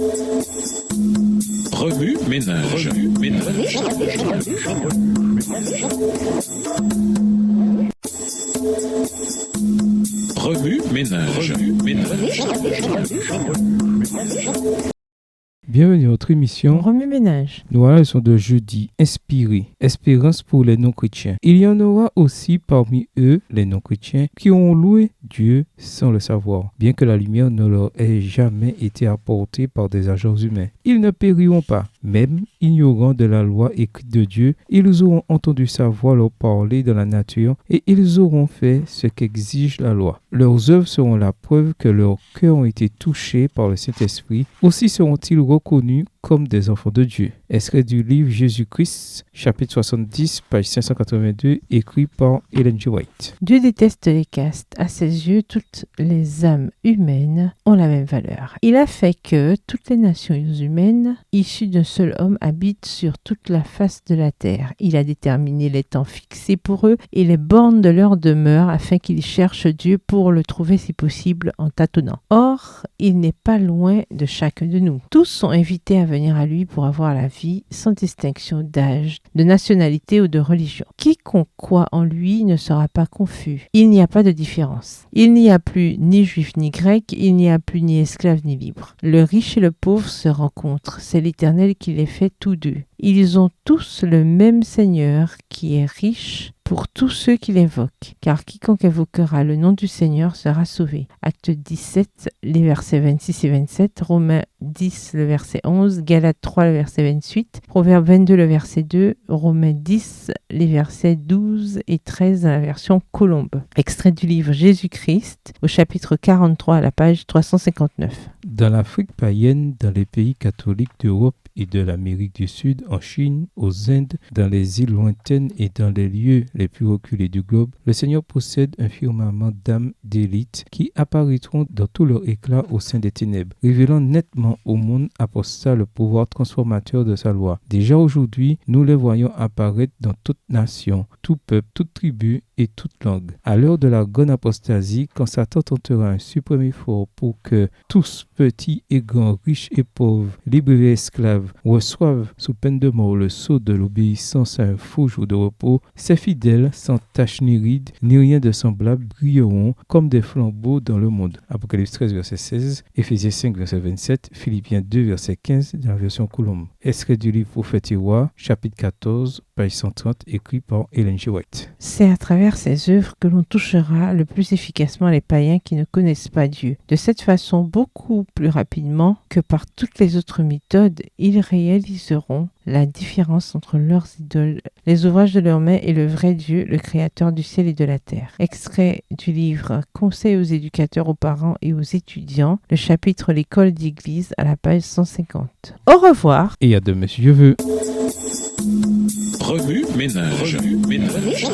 Remue ménage. Remue ménage. Bienvenue à notre émission Remue ménage. Nous voilà, leçon de jeudi. Inspiré. Espérance pour les non-chrétiens. Il y en aura aussi parmi eux, les non-chrétiens, qui ont loué Dieu sans le savoir, bien que la lumière ne leur ait jamais été apportée par des agents humains. Ils ne périront pas. Même ignorant de la loi écrite de Dieu, ils auront entendu sa voix leur parler dans la nature et ils auront fait ce qu'exige la loi. Leurs œuvres seront la preuve que leurs cœurs ont été touchés par le Saint-Esprit. Aussi seront-ils reconnus comme des enfants de Dieu. Extrait du livre Jésus-Christ, chapitre 70, page 582, écrit par Ellen G. White. Dieu déteste les castes. À ses yeux, toutes les âmes humaines ont la même valeur. Il a fait que toutes les nations humaines, issues d'un seul homme, habitent sur toute la face de la terre. Il a déterminé les temps fixés pour eux et les bornes de leur demeure afin qu'ils cherchent Dieu pour le trouver si possible en tâtonnant. Or, il n'est pas loin de chacun de nous. Tous sont invités à venir à lui pour avoir la vie sans distinction d'âge, de nationalité ou de religion. Quiconque croit en lui ne sera pas confus. Il n'y a pas de différence. Il n'y a plus ni juif ni grec, il n'y a plus ni esclave ni libre. Le riche et le pauvre se rencontrent. C'est l'Éternel qui les fait tous deux. Ils ont tous le même Seigneur qui est riche pour tous ceux qui l'invoquent, car quiconque invoquera le nom du Seigneur sera sauvé. Acte 17, les versets 26 et 27, Romains 10, le verset 11, Galates 3, le verset 28, Proverbes 22, le verset 2, Romains 10, les versets 12 et 13 dans la version Colombe. Extrait du livre Jésus-Christ, au chapitre 43, à la page 359. Dans l'Afrique païenne, dans les pays catholiques d'Europe et de l'Amérique du Sud, en Chine, aux Indes, dans les îles lointaines et dans les lieux les plus reculés du globe, le Seigneur possède un firmament d'âmes d'élite qui apparaîtront dans tout leur éclat au sein des ténèbres, révélant nettement au monde apostat le pouvoir transformateur de sa loi. Déjà aujourd'hui, nous les voyons apparaître dans toute nation, tout peuple, toute tribu et toute langue. À l'heure de la grande apostasie, quand Satan tentera un suprême effort pour que tous, petits et grands, riches et pauvres, libres et esclaves, reçoivent sous peine de mort le sceau de l'obéissance à un faux jour de repos, ces fidèles, sans tache ni ride, ni rien de semblable, brilleront comme des flambeaux dans le monde. Apocalypse 13, verset 16, Éphésiens 5, verset 27, Philippiens 2, verset 15, dans la version Colombe. Extrait du livre Prophète et Roi, chapitre 14, page 130, écrit par Ellen G. White. C'est à travers ces œuvres que l'on touchera le plus efficacement les païens qui ne connaissent pas Dieu. De cette façon, beaucoup plus rapidement que par toutes les autres méthodes, ils réaliseront la différence entre leurs idoles, les ouvrages de leurs mains et le vrai Dieu, le créateur du ciel et de la terre. Extrait du livre Conseil aux éducateurs, aux parents et aux étudiants, le chapitre L'école d'église à la page 150. Au revoir. Et à demain si Dieu veut. Remue ménage. Remue ménage.